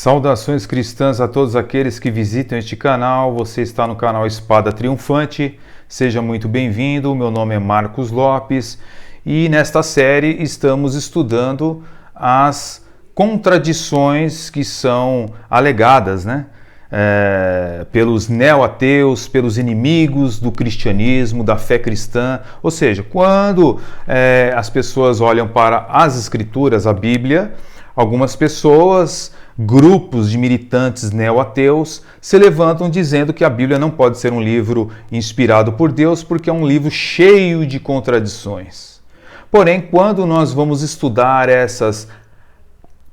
Saudações cristãs a todos aqueles que visitam este canal. Você está no canal Espada Triunfante. Seja muito bem-vindo. Meu nome é Marcos Lopes e nesta série estamos estudando as contradições que são alegadas, pelos neo-ateus, pelos inimigos do cristianismo, da fé cristã. Ou seja, quando as pessoas olham para as Escrituras, a Bíblia, algumas pessoas, grupos de militantes neo-ateus, se levantam dizendo que a Bíblia não pode ser um livro inspirado por Deus porque é um livro cheio de contradições. Porém, quando nós vamos estudar essas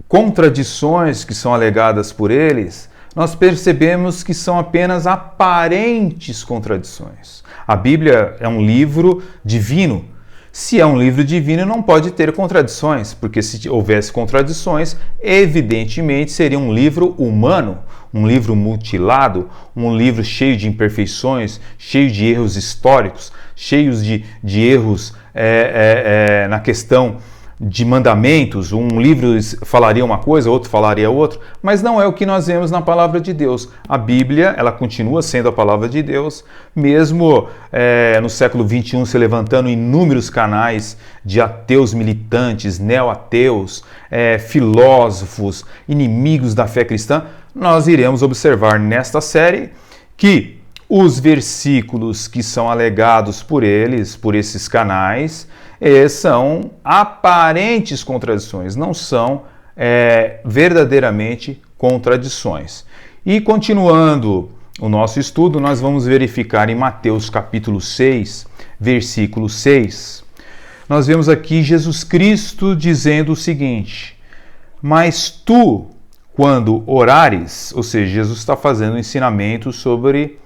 contradições que são alegadas por eles, nós percebemos que são apenas aparentes contradições. A Bíblia é um livro divino. Se é um livro divino, não pode ter contradições, porque se houvesse contradições, evidentemente seria um livro humano, um livro mutilado, um livro cheio de imperfeições, cheio de erros históricos, cheios de erros na questão de mandamentos. Um livro falaria uma coisa, outro falaria outra, mas não é o que nós vemos na palavra de Deus. A Bíblia, ela continua sendo a palavra de Deus, mesmo no século XXI se levantando inúmeros canais de ateus militantes, neo-ateus, filósofos, inimigos da fé cristã. Nós iremos observar nesta série que os versículos que são alegados por eles, por esses canais, são aparentes contradições, não são verdadeiramente contradições. E continuando o nosso estudo, nós vamos verificar em Mateus capítulo 6, versículo 6. Nós vemos aqui Jesus Cristo dizendo o seguinte: mas tu, quando orares, ou seja, Jesus está fazendo um ensinamento sobre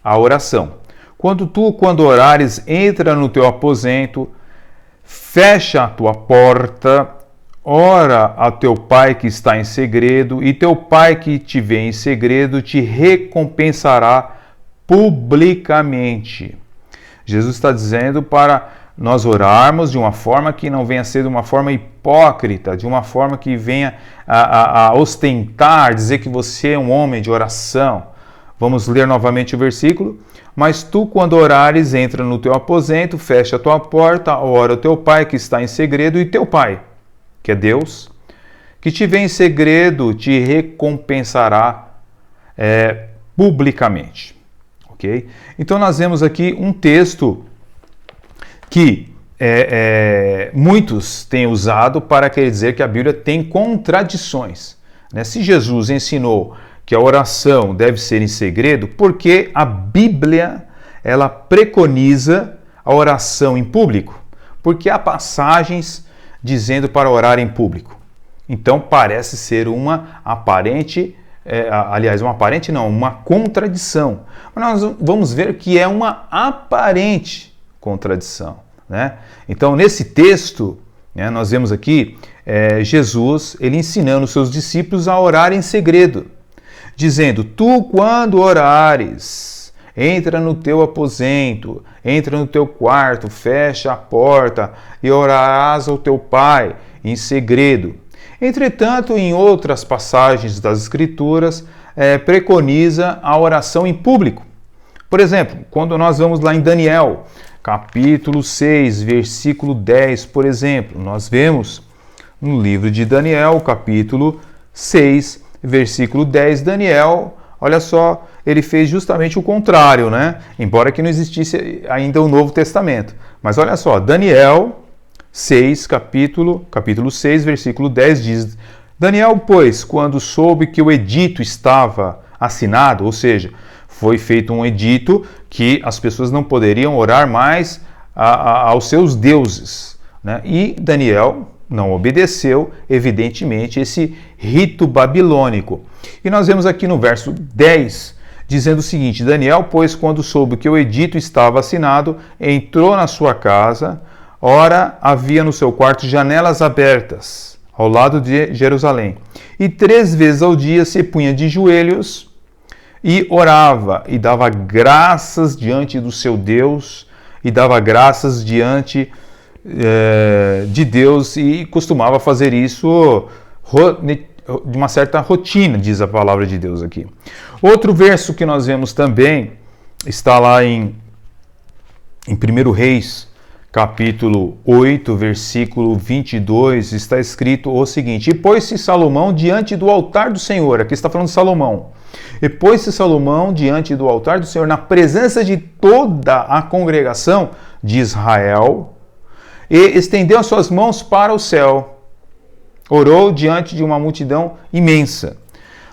a oração. Quando orares, entra no teu aposento, fecha a tua porta, ora a teu pai que está em segredo, e teu pai que te vê em segredo te recompensará publicamente. Jesus está dizendo para nós orarmos de uma forma que não venha a ser de uma forma hipócrita, de uma forma que venha a ostentar, dizer que você é um homem de oração. Vamos ler novamente o versículo. Mas tu, quando orares, entra no teu aposento, fecha a tua porta, ora o teu pai que está em segredo, e teu pai, que é Deus, que te vê em segredo, te recompensará publicamente. Ok? Então nós vemos aqui um texto que muitos têm usado para querer dizer que a Bíblia tem contradições. Se Jesus ensinou que a oração deve ser em segredo, porque a Bíblia ela preconiza a oração em público, porque há passagens dizendo para orar em público. Então parece ser uma contradição. Mas nós vamos ver que é uma aparente contradição, Então nesse texto, nós vemos aqui Jesus ele ensinando os seus discípulos a orar em segredo, dizendo: tu, quando orares, entra no teu aposento, entra no teu quarto, fecha a porta e orarás ao teu pai em segredo. Entretanto, em outras passagens das Escrituras, preconiza a oração em público. Por exemplo, quando nós vamos lá em Daniel, capítulo 6, versículo 10, por exemplo, nós vemos no livro de Daniel, capítulo 6, versículo 10, Daniel, olha só, ele fez justamente o contrário, Embora que não existisse ainda o Novo Testamento. Mas olha só, Daniel 6, capítulo 6, versículo 10 diz: Daniel, pois, quando soube que o edito estava assinado, ou seja, foi feito um edito que as pessoas não poderiam orar mais aos seus deuses, E Daniel não obedeceu, evidentemente, esse rito babilônico. E nós vemos aqui no verso 10, dizendo o seguinte: Daniel, pois, quando soube que o edito estava assinado, entrou na sua casa, ora, havia no seu quarto janelas abertas, ao lado de Jerusalém. E 3 vezes ao dia se punha de joelhos e orava, e dava graças diante do seu Deus, e dava graças diante de Deus, e costumava fazer isso rotina, diz a palavra de Deus aqui. Outro verso que nós vemos também está lá em 1 Reis, capítulo 8, versículo 22, está escrito o seguinte: E pôs-se Salomão diante do altar do Senhor, aqui está falando de Salomão, e pôs-se Salomão diante do altar do Senhor, na presença de toda a congregação de Israel, e estendeu as suas mãos para o céu, orou diante de uma multidão imensa.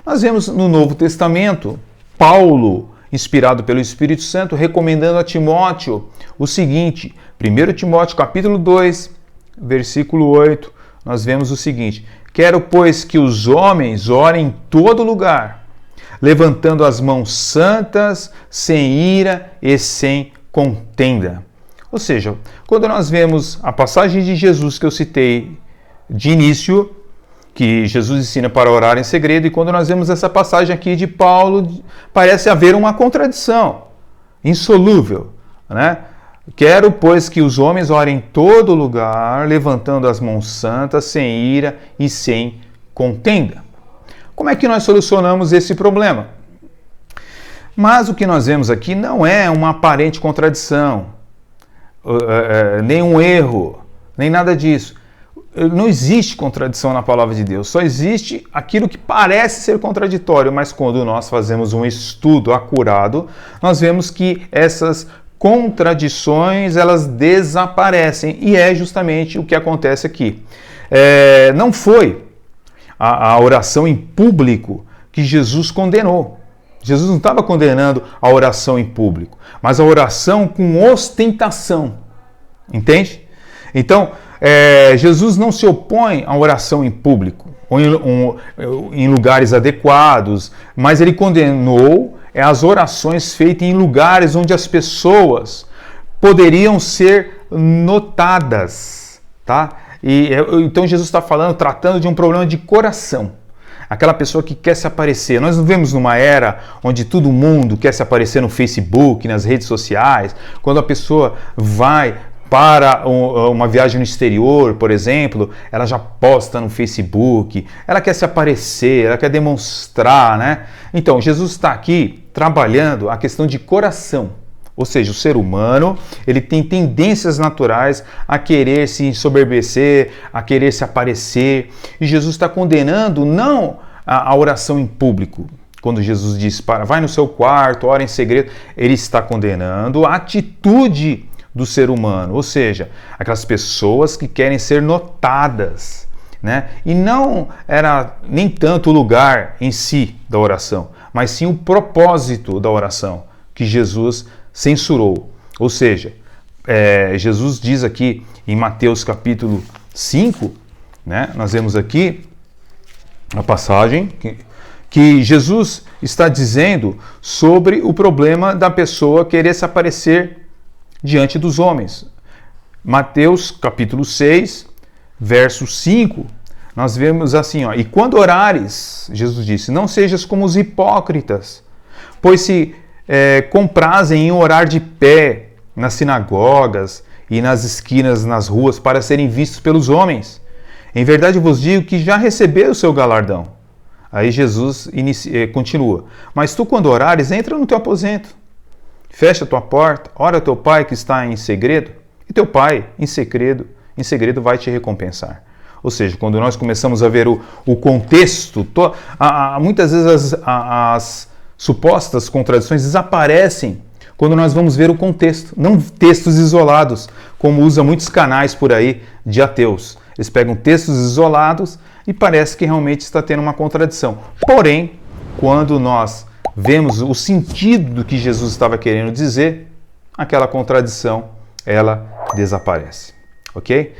Nós vemos no Novo Testamento, Paulo, inspirado pelo Espírito Santo, recomendando a Timóteo o seguinte, 1 Timóteo capítulo 2, versículo 8, nós vemos o seguinte: Quero, pois, que os homens orem em todo lugar, levantando as mãos santas, sem ira e sem contenda. Ou seja, quando nós vemos a passagem de Jesus que eu citei de início, que Jesus ensina para orar em segredo, e quando nós vemos essa passagem aqui de Paulo, parece haver uma contradição insolúvel, né? Quero, pois, que os homens orem em todo lugar, levantando as mãos santas, sem ira e sem contenda. Como é que nós solucionamos esse problema? Mas o que nós vemos aqui não é uma aparente contradição, nem um erro, nem nada disso. Não existe contradição na palavra de Deus, só existe aquilo que parece ser contraditório, mas quando nós fazemos um estudo acurado, nós vemos que essas contradições, elas desaparecem, e é justamente o que acontece aqui. Não foi a oração em público que Jesus condenou. Jesus não estava condenando a oração em público, mas a oração com ostentação, entende? Então, Jesus não se opõe à oração em público, ou em lugares adequados, mas ele condenou as orações feitas em lugares onde as pessoas poderiam ser notadas, tá? Então Jesus está tratando de um problema de coração. Aquela pessoa que quer se aparecer. Nós vivemos numa era onde todo mundo quer se aparecer no Facebook, nas redes sociais. Quando a pessoa vai para uma viagem no exterior, por exemplo, ela já posta no Facebook, ela quer se aparecer, ela quer demonstrar, né? Então, Jesus está aqui trabalhando a questão de coração. Ou seja, o ser humano, ele tem tendências naturais a querer se ensoberbecer, a querer se aparecer. E Jesus está condenando não a oração em público. Quando Jesus diz, vai no seu quarto, ora em segredo, ele está condenando a atitude do ser humano. Ou seja, aquelas pessoas que querem ser notadas, né? E não era nem tanto o lugar em si da oração, mas sim o propósito da oração que Jesus censurou. Ou seja, Jesus diz aqui em Mateus capítulo 5, né, nós vemos aqui a passagem que Jesus está dizendo sobre o problema da pessoa querer se aparecer diante dos homens. Mateus capítulo 6, verso 5, nós vemos assim, ó, e quando orares, Jesus disse, não sejas como os hipócritas, pois se comprazem em orar de pé nas sinagogas e nas esquinas, nas ruas, para serem vistos pelos homens. Em verdade vos digo que já receberam o seu galardão. Aí Jesus continua. Mas tu, quando orares, entra no teu aposento, fecha a tua porta, ora ao teu pai que está em segredo, e teu pai, em segredo vai te recompensar. Ou seja, quando nós começamos a ver o contexto, muitas vezes as supostas contradições desaparecem quando nós vamos ver o contexto, não textos isolados, como usa muitos canais por aí de ateus. Eles pegam textos isolados e parece que realmente está tendo uma contradição. Porém, quando nós vemos o sentido do que Jesus estava querendo dizer, aquela contradição, ela desaparece. Ok?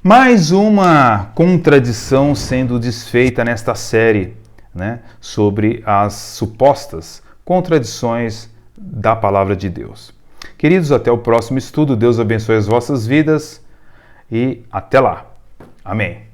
Mais uma contradição sendo desfeita nesta série, né, sobre as supostas contradições da palavra de Deus. Queridos, até o próximo estudo. Deus abençoe as vossas vidas e até lá. Amém.